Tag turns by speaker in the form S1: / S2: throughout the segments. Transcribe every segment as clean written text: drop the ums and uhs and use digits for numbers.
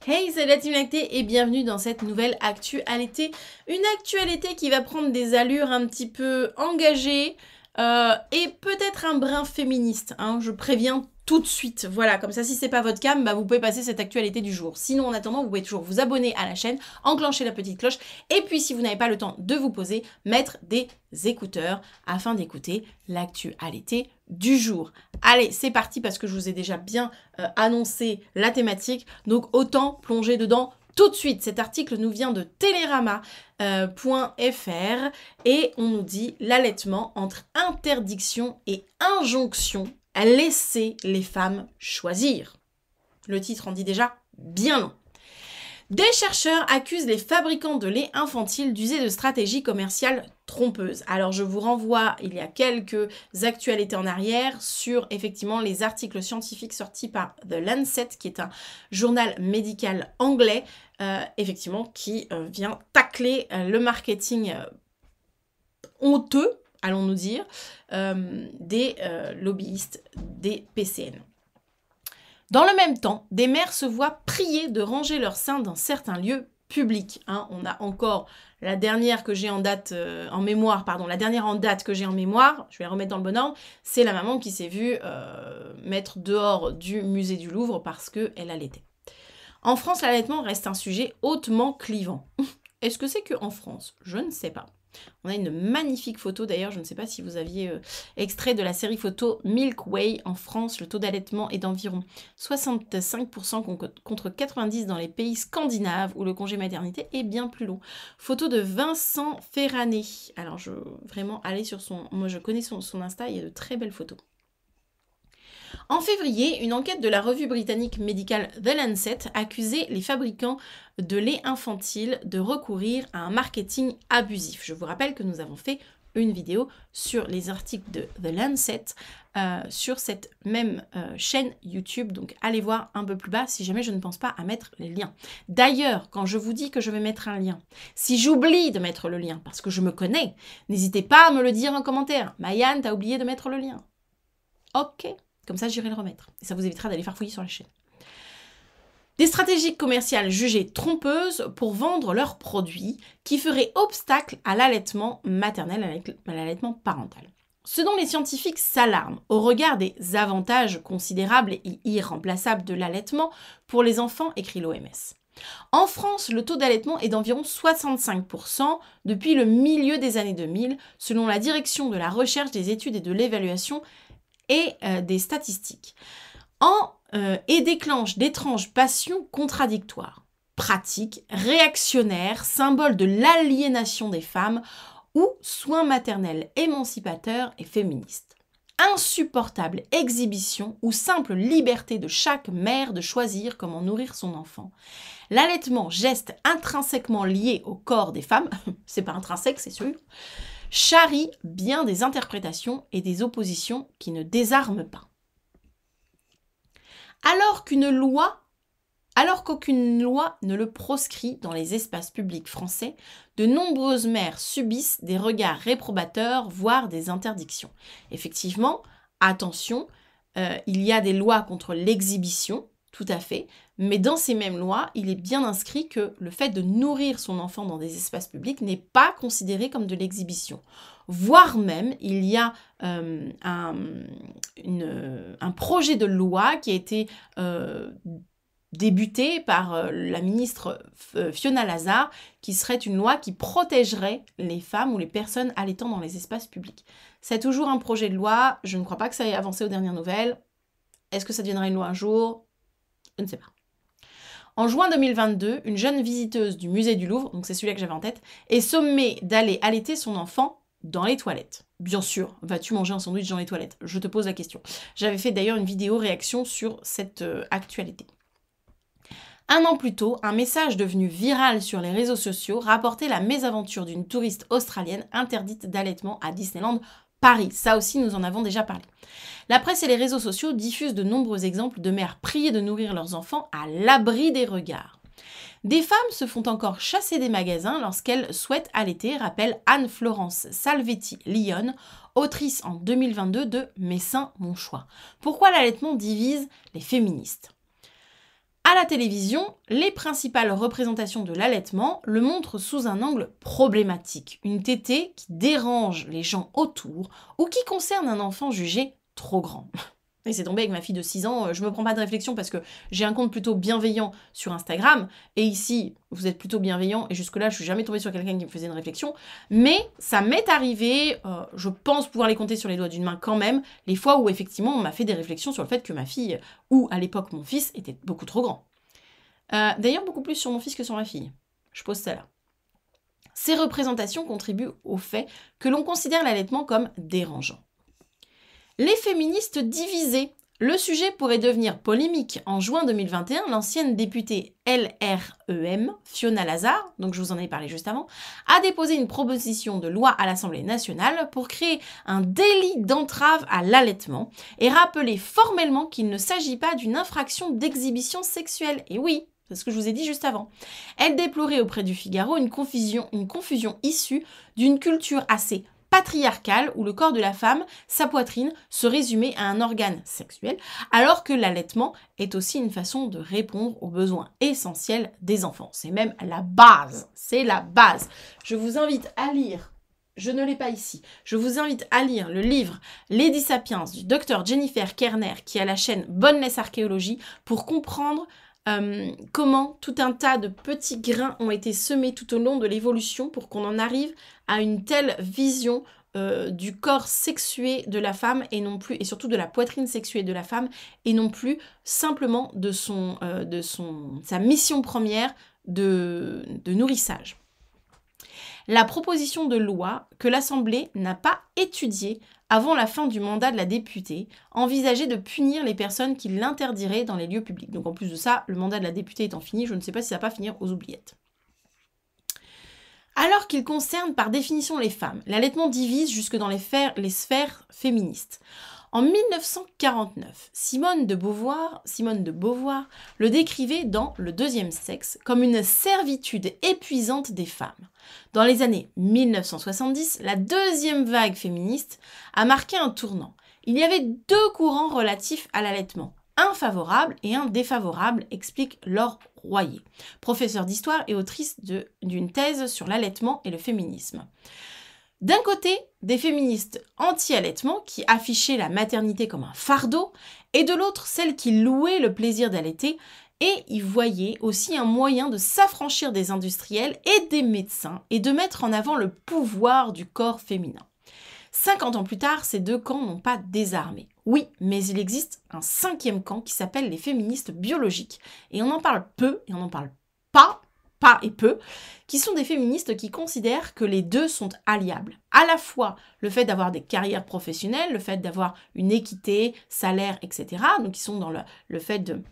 S1: Hey, c'est la Team Lactée et bienvenue dans cette nouvelle actualité. Une actualité qui va prendre des allures un petit peu engagées et peut-être un brin féministe. Hein, je préviens tout de suite. Voilà, comme ça, si c'est pas votre cam, bah, vous pouvez passer cette actualité du jour. Sinon, en attendant, vous pouvez toujours vous abonner à la chaîne, enclencher la petite cloche et puis, si vous n'avez pas le temps de vous poser, mettre des écouteurs afin d'écouter l'actualité du jour. Allez, c'est parti parce que je vous ai déjà bien annoncé la thématique, donc autant plonger dedans tout de suite. Cet article nous vient de Télérama.fr et on nous dit l'allaitement entre interdiction et injonction, laisser les femmes choisir. Le titre en dit déjà bien long. Des chercheurs accusent les fabricants de lait infantile d'user de stratégies commerciales trompeuses. Alors je vous renvoie, il y a quelques actualités en arrière sur effectivement les articles scientifiques sortis par The Lancet, qui est un journal médical anglais, effectivement, qui vient tacler le marketing honteux, allons-nous dire, des lobbyistes des PCN. Dans le même temps, des mères se voient prier de ranger leurs seins dans certains lieux publics. Hein. On a encore la dernière que j'ai en date en mémoire, la dernière en date que j'ai en mémoire, je vais la remettre dans le bon ordre, c'est la maman qui s'est vue mettre dehors du musée du Louvre parce qu'elle allaitait. En France, l'allaitement reste un sujet hautement clivant. Est-ce que c'est qu'en France? Je ne sais pas. On a une magnifique photo, d'ailleurs, je ne sais pas si vous aviez extrait de la série photo Milk Way. En France, le taux d'allaitement est d'environ 65% contre 90% dans les pays scandinaves où le congé maternité est bien plus long. Photo de Vincent Ferrané. Alors, vraiment, allez sur son... Moi, je connais son Insta, il y a de très belles photos. En février, une enquête de la revue britannique médicale The Lancet accusait les fabricants de lait infantile de recourir à un marketing abusif. Je vous rappelle que nous avons fait une vidéo sur les articles de The Lancet sur cette même chaîne YouTube. Donc allez voir un peu plus bas si jamais je ne pense pas à mettre les liens. D'ailleurs, quand je vous dis que je vais mettre un lien, si j'oublie de mettre le lien parce que je me connais, n'hésitez pas à me le dire en commentaire. Mayanne, t'as oublié de mettre le lien. Ok. Comme ça, j'irai le remettre. Et ça vous évitera d'aller farfouiller sur la chaîne. Des stratégies commerciales jugées trompeuses pour vendre leurs produits qui feraient obstacle à l'allaitement maternel, à l'allaitement parental. Ce dont les scientifiques s'alarment au regard des avantages considérables et irremplaçables de l'allaitement pour les enfants, écrit l'OMS. En France, le taux d'allaitement est d'environ 65% depuis le milieu des années 2000, selon la Direction de la recherche, des études et de l'évaluation et des statistiques, et déclenche d'étranges passions contradictoires, pratiques, réactionnaires, symboles de l'aliénation des femmes ou soins maternels émancipateurs et féministes. Insupportable exhibition ou simple liberté de chaque mère de choisir comment nourrir son enfant. L'allaitement, geste intrinsèquement lié au corps des femmes, c'est pas intrinsèque, c'est sûr, charrie bien des interprétations et des oppositions qui ne désarment pas. Alors qu'aucune loi ne le proscrit dans les espaces publics français, de nombreuses mères subissent des regards réprobateurs, voire des interdictions. Effectivement, attention, il y a des lois contre l'exhibition, tout à fait, mais dans ces mêmes lois, il est bien inscrit que le fait de nourrir son enfant dans des espaces publics n'est pas considéré comme de l'exhibition. Voire même, il y a un projet de loi qui a été débuté par la ministre Fiona Lazar, qui serait une loi qui protégerait les femmes ou les personnes allaitant dans les espaces publics. C'est toujours un projet de loi, je ne crois pas que ça ait avancé aux dernières nouvelles. Est-ce que ça deviendra une loi un jour ? Je ne sais pas. En juin 2022, une jeune visiteuse du musée du Louvre, donc c'est celui-là que j'avais en tête, est sommée d'aller allaiter son enfant dans les toilettes. Bien sûr, vas-tu manger un sandwich dans les toilettes? Je te pose la question. J'avais fait d'ailleurs une vidéo réaction sur cette actualité. Un an plus tôt, un message devenu viral sur les réseaux sociaux rapportait la mésaventure d'une touriste australienne interdite d'allaitement à Disneyland Paris. Ça aussi, nous en avons déjà parlé. La presse et les réseaux sociaux diffusent de nombreux exemples de mères priées de nourrir leurs enfants à l'abri des regards. Des femmes se font encore chasser des magasins lorsqu'elles souhaitent allaiter, rappelle Anne-Florence Salvetti-Lyon, autrice en 2022 de « Mes seins, mon choix ». Pourquoi l'allaitement divise les féministes ? À la télévision, les principales représentations de l'allaitement le montrent sous un angle problématique, une tétée qui dérange les gens autour ou qui concerne un enfant jugé trop grand. Et c'est tombé avec ma fille de 6 ans, je me prends pas de réflexion parce que j'ai un compte plutôt bienveillant sur Instagram, et ici, vous êtes plutôt bienveillant, et jusque-là, je suis jamais tombée sur quelqu'un qui me faisait une réflexion, mais ça m'est arrivé, je pense pouvoir les compter sur les doigts d'une main quand même, les fois où effectivement on m'a fait des réflexions sur le fait que ma fille, ou à l'époque mon fils, était beaucoup trop grand. D'ailleurs, beaucoup plus sur mon fils que sur ma fille. Je pose ça là. Ces représentations contribuent au fait que l'on considère l'allaitement comme dérangeant. Les féministes divisées. Le sujet pourrait devenir polémique. En juin 2021, l'ancienne députée LREM, Fiona Lazar, donc je vous en ai parlé juste avant, a déposé une proposition de loi à l'Assemblée nationale pour créer un délit d'entrave à l'allaitement et rappeler formellement qu'il ne s'agit pas d'une infraction d'exhibition sexuelle. Et oui, c'est ce que je vous ai dit juste avant. Elle déplorait auprès du Figaro une confusion issue d'une culture assez patriarcale où le corps de la femme, sa poitrine, se résumait à un organe sexuel, alors que l'allaitement est aussi une façon de répondre aux besoins essentiels des enfants. C'est même la base, c'est la base. Je vous invite à lire, je ne l'ai pas ici, je vous invite à lire le livre Lady Sapiens du docteur Jennifer Kerner qui a la chaîne Boneless Archéologie pour comprendre comment tout un tas de petits grains ont été semés tout au long de l'évolution pour qu'on en arrive à une telle vision du corps sexué de la femme et non plus, et surtout de la poitrine sexuée de la femme et non plus simplement de sa mission première de nourrissage. La proposition de loi que l'Assemblée n'a pas étudiée avant la fin du mandat de la députée envisageait de punir les personnes qui l'interdiraient dans les lieux publics. Donc en plus de ça, le mandat de la députée étant fini, je ne sais pas si ça va pas finir aux oubliettes. Alors qu'il concerne par définition les femmes, l'allaitement divise jusque dans les sphères féministes. En 1949, Simone de Beauvoir le décrivait dans Le deuxième sexe comme une servitude épuisante des femmes. Dans les années 1970, la deuxième vague féministe a marqué un tournant. Il y avait deux courants relatifs à l'allaitement, un favorable et un défavorable, explique Laure Royer, professeure d'histoire et autrice d'une thèse sur l'allaitement et le féminisme. D'un côté, des féministes anti-allaitement qui affichaient la maternité comme un fardeau, et de l'autre, celles qui louaient le plaisir d'allaiter et y voyaient aussi un moyen de s'affranchir des industriels et des médecins et de mettre en avant le pouvoir du corps féminin. 50 ans plus tard, ces deux camps n'ont pas désarmé. Oui, mais il existe un cinquième camp qui s'appelle les féministes biologiques, et on en parle peu, et on n'en parle pas et peu, qui sont des féministes qui considèrent que les deux sont alliables. À la fois le fait d'avoir des carrières professionnelles, le fait d'avoir une équité, salaire, etc. Donc ils sont dans le fait de...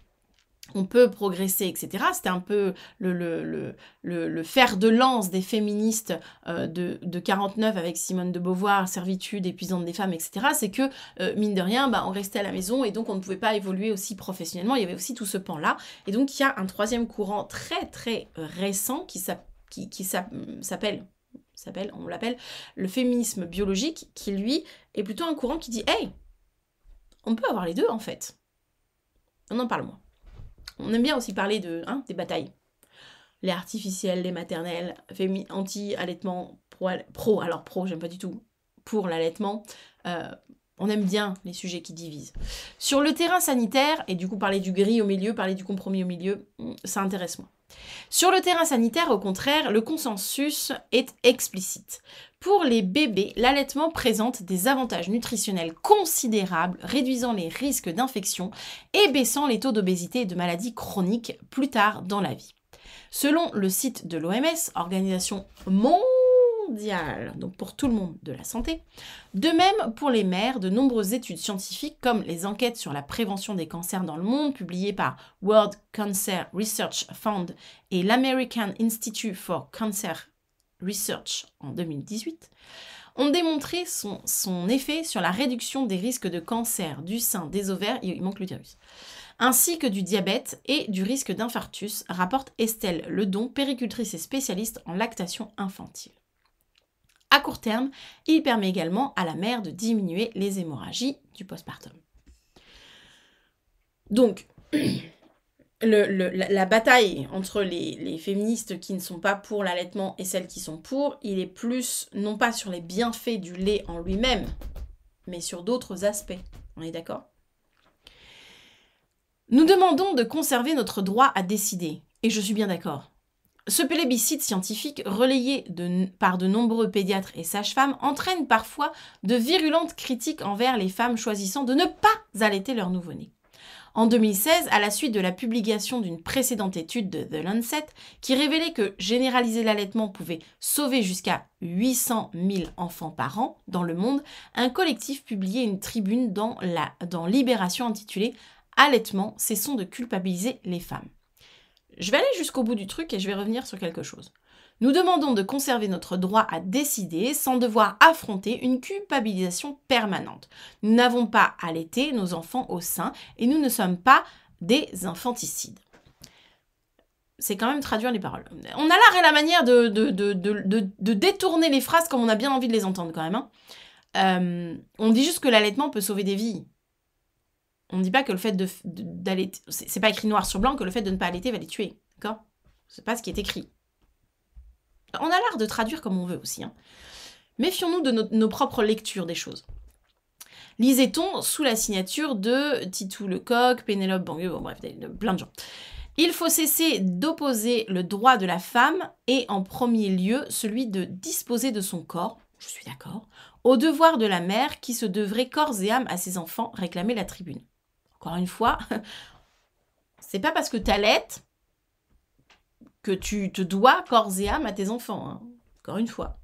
S1: On peut progresser, etc. C'était un peu le fer de lance des féministes de 49 avec Simone de Beauvoir, servitude épuisante des femmes, etc. C'est que, mine de rien, on restait à la maison et donc on ne pouvait pas évoluer aussi professionnellement. Il y avait aussi tout ce pan-là. Et donc il y a un troisième courant très très récent qui s'appelle, on l'appelle le féminisme biologique, qui lui est plutôt un courant qui dit « Hey, on peut avoir les deux en fait. » On en parle moins. On aime bien aussi parler des batailles. Les artificiels, les maternelles, anti-allaitement, pro, j'aime pas du tout, pour l'allaitement. On aime bien les sujets qui divisent. Sur le terrain sanitaire, et du coup parler du gris au milieu, parler du compromis au milieu, ça intéresse moins. Sur le terrain sanitaire, au contraire, le consensus est explicite. Pour les bébés, l'allaitement présente des avantages nutritionnels considérables, réduisant les risques d'infection et baissant les taux d'obésité et de maladies chroniques plus tard dans la vie. Selon le site de l'OMS, Organisation mondiale, donc pour tout le monde de la santé, de même pour les mères, de nombreuses études scientifiques comme les enquêtes sur la prévention des cancers dans le monde publiées par World Cancer Research Fund et l'American Institute for Cancer Research en 2018, ont démontré son effet sur la réduction des risques de cancer du sein, des ovaires, il manque l'utérus, ainsi que du diabète et du risque d'infarctus, rapporte Estelle Ledon, péricultrice et spécialiste en lactation infantile. À court terme, il permet également à la mère de diminuer les hémorragies du postpartum. Donc, la bataille entre les féministes qui ne sont pas pour l'allaitement et celles qui sont pour, il est plus, non pas sur les bienfaits du lait en lui-même, mais sur d'autres aspects. On est d'accord ? Nous demandons de conserver notre droit à décider, et je suis bien d'accord. Ce plébiscite scientifique, relayé par de nombreux pédiatres et sages-femmes, entraîne parfois de virulentes critiques envers les femmes choisissant de ne pas allaiter leur nouveau-né. En 2016, à la suite de la publication d'une précédente étude de The Lancet, qui révélait que généraliser l'allaitement pouvait sauver jusqu'à 800 000 enfants par an dans le monde, un collectif publiait une tribune dans Libération intitulée « Allaitement, cessons de culpabiliser les femmes ». Je vais aller jusqu'au bout du truc et je vais revenir sur quelque chose. Nous demandons de conserver notre droit à décider sans devoir affronter une culpabilisation permanente. Nous n'avons pas allaité nos enfants au sein et nous ne sommes pas des infanticides. C'est quand même traduire les paroles. On a l'art et la manière de détourner les phrases comme on a bien envie de les entendre quand même. Hein. On dit juste que l'allaitement peut sauver des vies. On ne dit pas que le fait d'allaiter... C'est pas écrit noir sur blanc que le fait de ne pas allaiter va les tuer. D'accord ? C'est pas ce qui est écrit. On a l'art de traduire comme on veut aussi. Hein. Méfions-nous de nos propres lectures des choses. Lisait-on sous la signature de Titou Lecoq, Pénélope Bangue, bon bref, plein de gens. Il faut cesser d'opposer le droit de la femme et en premier lieu celui de disposer de son corps, je suis d'accord, au devoir de la mère qui se devrait corps et âme à ses enfants, réclamait la tribune. Encore une fois, c'est pas parce que t'allaites que tu te dois corps et âme à tes enfants. Hein. Encore une fois.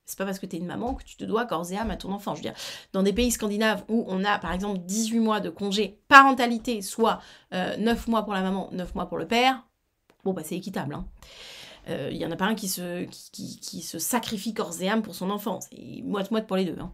S1: C'est pas parce que t'es une maman que tu te dois corps et âme à ton enfant. Je veux dire, dans des pays scandinaves où on a, par exemple, 18 mois de congé parentalité, soit 9 mois pour la maman, 9 mois pour le père, bon, bah c'est équitable. Hein. Y en a pas un qui se sacrifie corps et âme pour son enfant. C'est moite-moite pour les deux. Hein.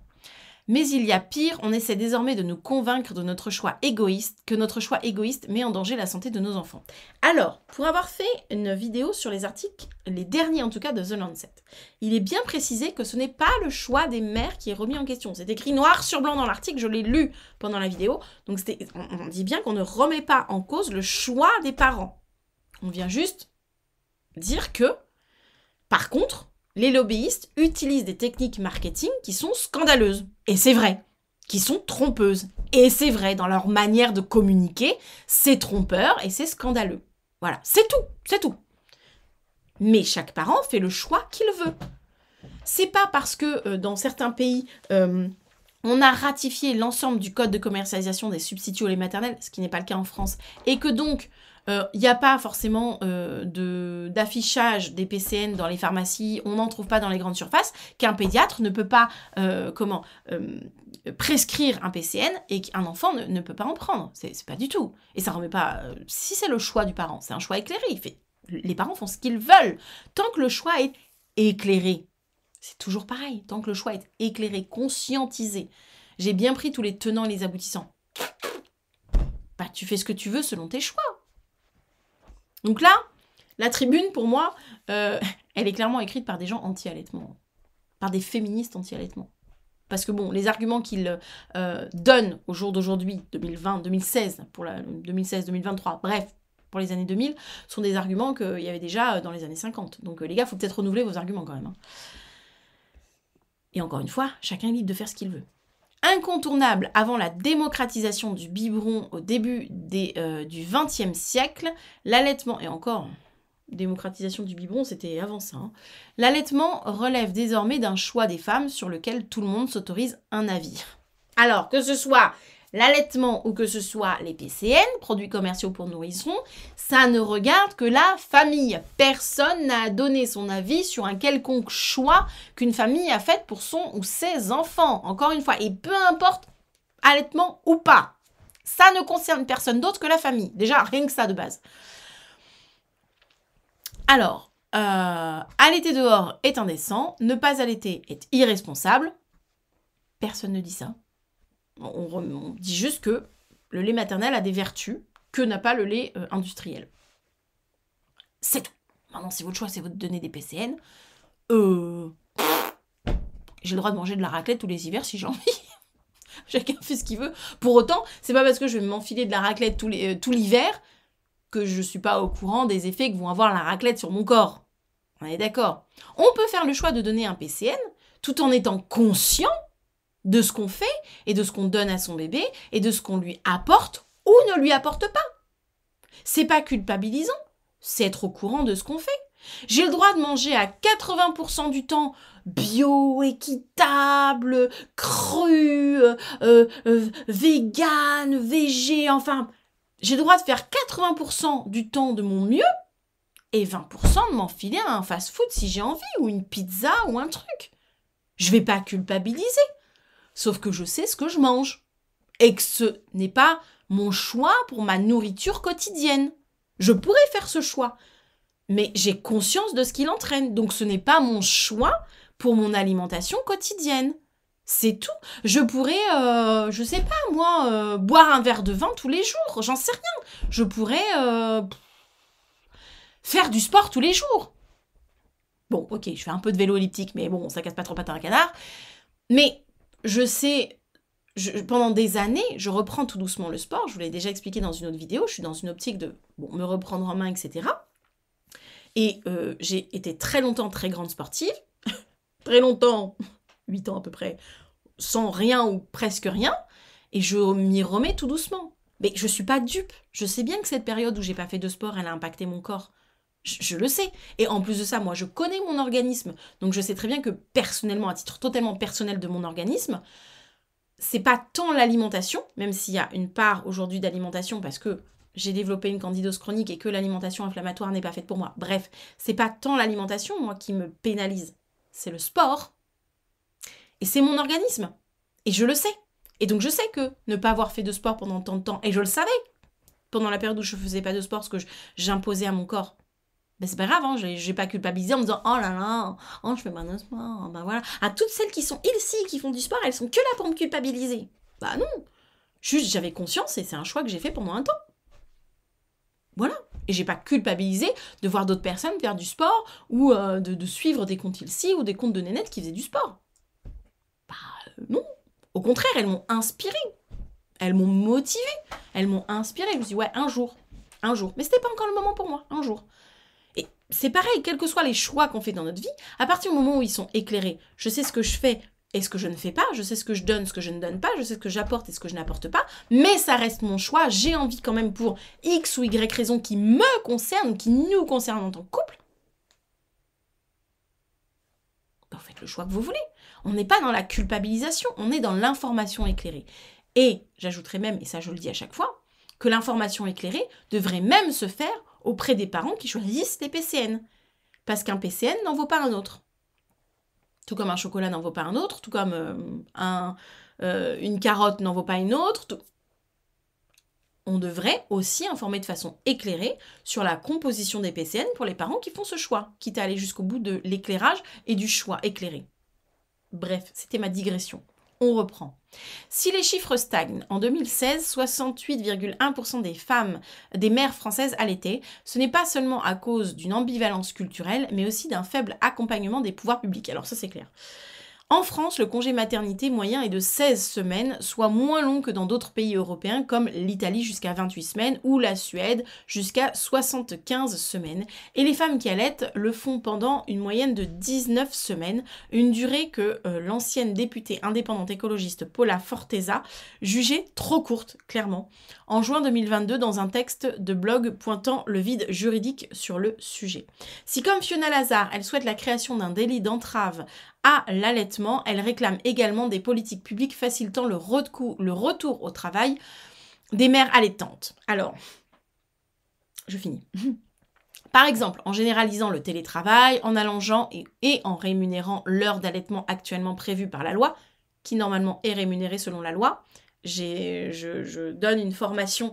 S1: Mais il y a pire, on essaie désormais de nous convaincre de notre choix égoïste, que notre choix égoïste met en danger la santé de nos enfants. Alors, pour avoir fait une vidéo sur les articles, les derniers en tout cas de The Lancet, il est bien précisé que ce n'est pas le choix des mères qui est remis en question. C'est écrit noir sur blanc dans l'article, je l'ai lu pendant la vidéo. Donc on dit bien qu'on ne remet pas en cause le choix des parents. On vient juste dire que, par contre, les lobbyistes utilisent des techniques marketing qui sont scandaleuses. Et c'est vrai. Qui sont trompeuses. Et c'est vrai, dans leur manière de communiquer, c'est trompeur et c'est scandaleux. Voilà, c'est tout, c'est tout. Mais chaque parent fait le choix qu'il veut. C'est pas parce que dans certains pays, on a ratifié l'ensemble du code de commercialisation des substituts au lait maternel, ce qui n'est pas le cas en France, et que donc il n'y a pas forcément d'affichage des PCN dans les pharmacies, on n'en trouve pas dans les grandes surfaces, qu'un pédiatre ne peut pas prescrire un PCN et qu'un enfant ne peut pas en prendre. C'est pas du tout. Et ça remet pas... si c'est le choix du parent, c'est un choix éclairé. Les parents font ce qu'ils veulent. Tant que le choix est éclairé, c'est toujours pareil. Tant que le choix est éclairé, conscientisé, j'ai bien pris tous les tenants et les aboutissants. Bah, tu fais ce que tu veux selon tes choix. Donc là, la tribune, pour moi, elle est clairement écrite par des gens anti-allaitement. Par des féministes anti-allaitement. Parce que bon, les arguments qu'ils donnent au jour d'aujourd'hui, 2020, 2016, pour la 2016-2023, bref, pour les années 2000, sont des arguments qu'il y avait déjà dans les années 50. Donc les gars, il faut peut-être renouveler vos arguments quand même. Hein. Et encore une fois, chacun est libre de faire ce qu'il veut. Incontournable avant la démocratisation du biberon au début du XXe siècle, l'allaitement, et encore, démocratisation du biberon, c'était avant ça, hein, l'allaitement relève désormais d'un choix des femmes sur lequel tout le monde s'autorise un avis. Alors, que ce soit l'allaitement ou que ce soit les PCN, produits commerciaux pour nourrissons, ça ne regarde que la famille. Personne n'a donné son avis sur un quelconque choix qu'une famille a fait pour son ou ses enfants. Encore une fois, et peu importe allaitement ou pas. Ça ne concerne personne d'autre que la famille. Déjà, rien que ça de base. Alors, allaiter dehors est indécent, ne pas allaiter est irresponsable. Personne ne dit ça. On dit juste que le lait maternel a des vertus que n'a pas le lait industriel. C'est tout. Maintenant, c'est votre choix, c'est votre donner des PCN. J'ai le droit de manger de la raclette tous les hivers si j'ai envie. Chacun fait ce qu'il veut. Pour autant, c'est pas parce que je vais m'enfiler de la raclette tout l'hiver que je ne suis pas au courant des effets que vont avoir la raclette sur mon corps. On est d'accord. On peut faire le choix de donner un PCN tout en étant conscient de ce qu'on fait et de ce qu'on donne à son bébé et de ce qu'on lui apporte ou ne lui apporte pas. C'est pas culpabilisant, c'est être au courant de ce qu'on fait. J'ai le droit de manger à 80% du temps bio, équitable, cru, vegan, végé, enfin, j'ai le droit de faire 80% du temps de mon mieux et 20% de m'enfiler à un fast-food si j'ai envie, ou une pizza ou un truc. Je vais pas culpabiliser, sauf que je sais ce que je mange et que ce n'est pas mon choix pour ma nourriture quotidienne. Je pourrais faire ce choix, mais j'ai conscience de ce qu'il entraîne. Donc ce n'est pas mon choix pour mon alimentation quotidienne. C'est tout. Je pourrais, je sais pas moi, boire un verre de vin tous les jours. J'en sais rien. Je pourrais faire du sport tous les jours. Bon, ok, je fais un peu de vélo elliptique, mais bon, ça casse pas trop pattes à un canard. Mais je sais... pendant des années, je reprends tout doucement le sport. Je vous l'ai déjà expliqué dans une autre vidéo. Je suis dans une optique de me reprendre en main, etc. Et j'ai été très longtemps très grande sportive. Très longtemps, 8 ans à peu près, sans rien ou presque rien. Et je m'y remets tout doucement. Mais je ne suis pas dupe. Je sais bien que cette période où j'ai pas fait de sport, elle a impacté mon corps. Je le sais. Et en plus de ça, moi, je connais mon organisme. Donc je sais très bien que personnellement, à titre totalement personnel de mon organisme, c'est pas tant l'alimentation, même s'il y a une part aujourd'hui d'alimentation parce que j'ai développé une candidose chronique et que l'alimentation inflammatoire n'est pas faite pour moi. Bref, c'est pas tant l'alimentation, moi, qui me pénalise. C'est le sport. Et c'est mon organisme. Et je le sais. Et donc je sais que ne pas avoir fait de sport pendant tant de temps, et je le savais, pendant la période où je faisais pas de sport, ce que j'imposais à mon corps, ben c'est pas grave, hein, j'ai pas culpabilisé en me disant « Oh là là, oh, je fais pas de sport, ben voilà. » À toutes celles qui sont ici, qui font du sport, elles sont que là pour me culpabiliser. Bah non. Juste, j'avais conscience et c'est un choix que j'ai fait pendant un temps. Voilà. Et j'ai pas culpabilisé de voir d'autres personnes faire du sport ou de suivre des comptes ici ou des comptes de nénettes qui faisaient du sport. Bah non. Au contraire, elles m'ont inspirée. Elles m'ont motivée. Elles m'ont inspirée. Je me suis dit, ouais, un jour. Mais c'était pas encore le moment pour moi. Un jour. Et c'est pareil, quels que soient les choix qu'on fait dans notre vie, à partir du moment où ils sont éclairés, je sais ce que je fais et ce que je ne fais pas, je sais ce que je donne, ce que je ne donne pas, je sais ce que j'apporte et ce que je n'apporte pas, mais ça reste mon choix, j'ai envie quand même pour X ou Y raison qui me concerne, qui nous concerne en tant que couple. Ben, vous faites le choix que vous voulez. On n'est pas dans la culpabilisation, on est dans l'information éclairée. Et j'ajouterais même, et ça je le dis à chaque fois, que l'information éclairée devrait même se faire auprès des parents qui choisissent les PCN. Parce qu'un PCN n'en vaut pas un autre. Tout comme un chocolat n'en vaut pas un autre, tout comme une carotte n'en vaut pas une autre. On devrait aussi informer de façon éclairée sur la composition des PCN pour les parents qui font ce choix, quitte à aller jusqu'au bout de l'éclairage et du choix éclairé. Bref, c'était ma digression. On reprend. Si les chiffres stagnent, en 2016, 68,1% des mères françaises allaitaient, ce n'est pas seulement à cause d'une ambivalence culturelle, mais aussi d'un faible accompagnement des pouvoirs publics. Alors ça c'est clair. En France, le congé maternité moyen est de 16 semaines, soit moins long que dans d'autres pays européens comme l'Italie jusqu'à 28 semaines ou la Suède jusqu'à 75 semaines. Et les femmes qui allaitent le font pendant une moyenne de 19 semaines, une durée que l'ancienne députée indépendante écologiste Paula Forteza jugeait trop courte, clairement, en juin 2022 dans un texte de blog pointant le vide juridique sur le sujet. Si comme Fiona Lazar, elle souhaite la création d'un délit d'entrave à l'allaitement, elle réclame également des politiques publiques facilitant le retour au travail des mères allaitantes. Alors, je finis. Par exemple, en généralisant le télétravail, en allongeant et en rémunérant l'heure d'allaitement actuellement prévue par la loi, qui normalement est rémunérée selon la loi. Je donne une formation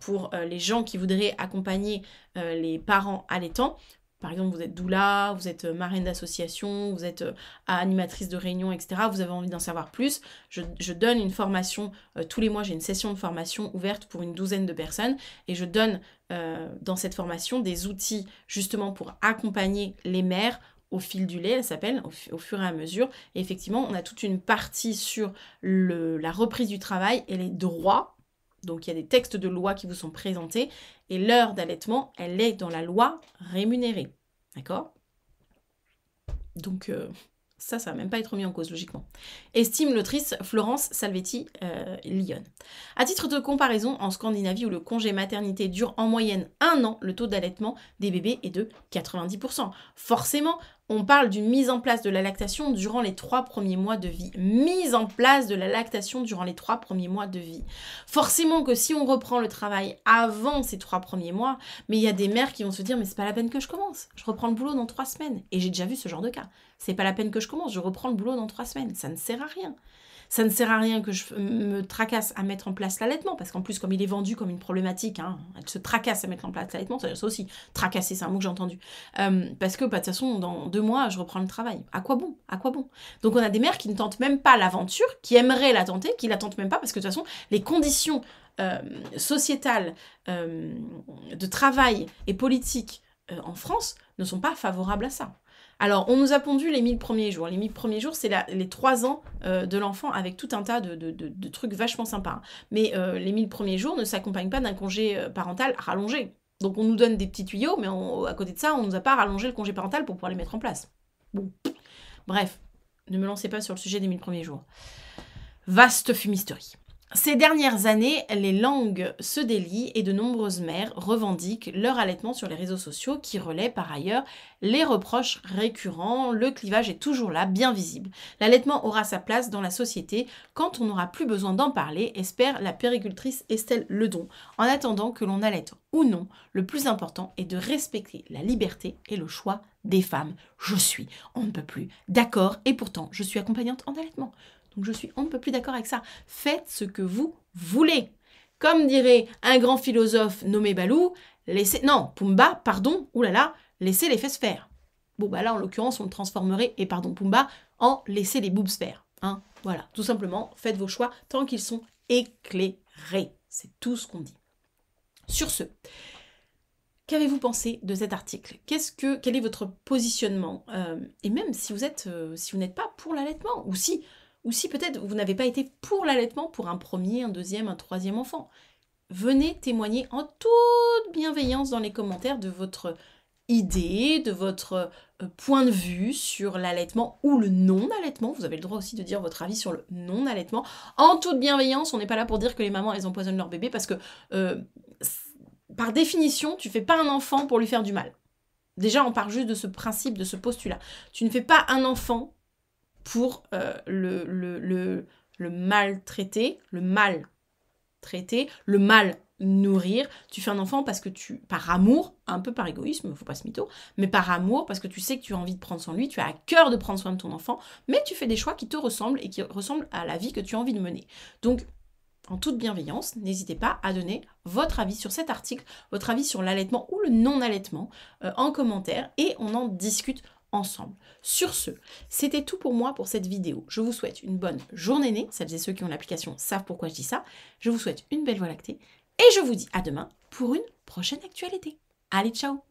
S1: pour les gens qui voudraient accompagner les parents allaitants. Par exemple, vous êtes doula, vous êtes marraine d'association, vous êtes animatrice de réunion, etc. Vous avez envie d'en savoir plus. Je donne une formation, tous les mois j'ai une session de formation ouverte pour une douzaine de personnes et je donne dans cette formation des outils justement pour accompagner les mères au fil du lait, elle s'appelle, au fur et à mesure. Et effectivement, on a toute une partie sur la reprise du travail et les droits Donc il y a des textes de loi qui vous sont présentés et l'heure d'allaitement, elle est dans la loi rémunérée. D'accord? Donc ça va même pas être mis en cause logiquement. Estime l'autrice Florence Salvetti Lyon. À titre de comparaison, en Scandinavie où le congé maternité dure en moyenne 1 an, le taux d'allaitement des bébés est de 90%. Forcément, on parle d'une mise en place de la lactation durant les 3 premiers mois de vie. Mise en place de la lactation durant les 3 premiers mois de vie. Forcément que si on reprend le travail avant ces 3 premiers mois, mais il y a des mères qui vont se dire « mais c'est pas la peine que je commence, je reprends le boulot dans 3 semaines ». Et j'ai déjà vu ce genre de cas. C'est pas la peine que je commence, je reprends le boulot dans 3 semaines. Ça ne sert à rien. Ça ne sert à rien que je me tracasse à mettre en place l'allaitement, parce qu'en plus, comme il est vendu comme une problématique, hein, elle se tracasse à mettre en place l'allaitement, ça aussi, tracasser, c'est un mot que j'ai entendu. Parce que, de toute façon, dans 2 mois, je reprends le travail. À quoi bon? À quoi bon? Donc, on a des mères qui ne tentent même pas l'aventure, qui aimeraient la tenter, qui la tentent même pas, parce que, de toute façon, les conditions sociétales, de travail et politiques en France ne sont pas favorables à ça. Alors, on nous a pondu les 1000 premiers jours. Les 1000 premiers jours, c'est les 3 ans de l'enfant avec tout un tas de trucs vachement sympas. Mais les 1000 premiers jours ne s'accompagnent pas d'un congé parental rallongé. Donc, on nous donne des petits tuyaux, mais à côté de ça, on ne nous a pas rallongé le congé parental pour pouvoir les mettre en place. Bon. Bref, ne me lancez pas sur le sujet des 1000 premiers jours. Vaste fumisterie. Ces dernières années, les langues se délient et de nombreuses mères revendiquent leur allaitement sur les réseaux sociaux qui relaient par ailleurs les reproches récurrents. Le clivage est toujours là, bien visible. L'allaitement aura sa place dans la société quand on n'aura plus besoin d'en parler, espère la puéricultrice Estelle Ledon. En attendant que l'on allaite ou non, le plus important est de respecter la liberté et le choix des femmes. Je suis, on ne peut plus, d'accord, et pourtant je suis accompagnante en allaitement. Donc je suis on ne peut plus d'accord avec ça. Faites ce que vous voulez. Comme dirait un grand philosophe nommé Balou, Pumba, pardon, oulala, laissez les fesses faire. Bon bah là en l'occurrence on le transformerait, et pardon Pumba, en laissez les boobs faire. Hein, voilà, tout simplement, faites vos choix tant qu'ils sont éclairés. C'est tout ce qu'on dit. Sur ce, qu'avez-vous pensé de cet article? Quel est votre positionnement? Et même si vous n'êtes pas pour l'allaitement, ou si peut-être vous n'avez pas été pour l'allaitement pour un premier, un deuxième, un troisième enfant. Venez témoigner en toute bienveillance dans les commentaires de votre idée, de votre point de vue sur l'allaitement ou le non-allaitement. Vous avez le droit aussi de dire votre avis sur le non-allaitement. En toute bienveillance, on n'est pas là pour dire que les mamans, elles empoisonnent leur bébé parce que, par définition, tu ne fais pas un enfant pour lui faire du mal. Déjà, on part juste de ce principe, de ce postulat. Tu ne fais pas un enfant pour le maltraiter, le mal nourrir. Tu fais un enfant parce que par amour, un peu par égoïsme, faut pas se mytho, mais par amour, parce que tu sais que tu as envie de prendre soin de lui, tu as à cœur de prendre soin de ton enfant, mais tu fais des choix qui te ressemblent et qui ressemblent à la vie que tu as envie de mener. Donc, en toute bienveillance, n'hésitez pas à donner votre avis sur cet article, votre avis sur l'allaitement ou le non-allaitement en commentaire et on en discute ensemble. Sur ce, c'était tout pour moi pour cette vidéo. Je vous souhaite une bonne journée née. Celles et ceux qui ont l'application savent pourquoi je dis ça. Je vous souhaite une belle voie lactée et je vous dis à demain pour une prochaine actualité. Allez, ciao!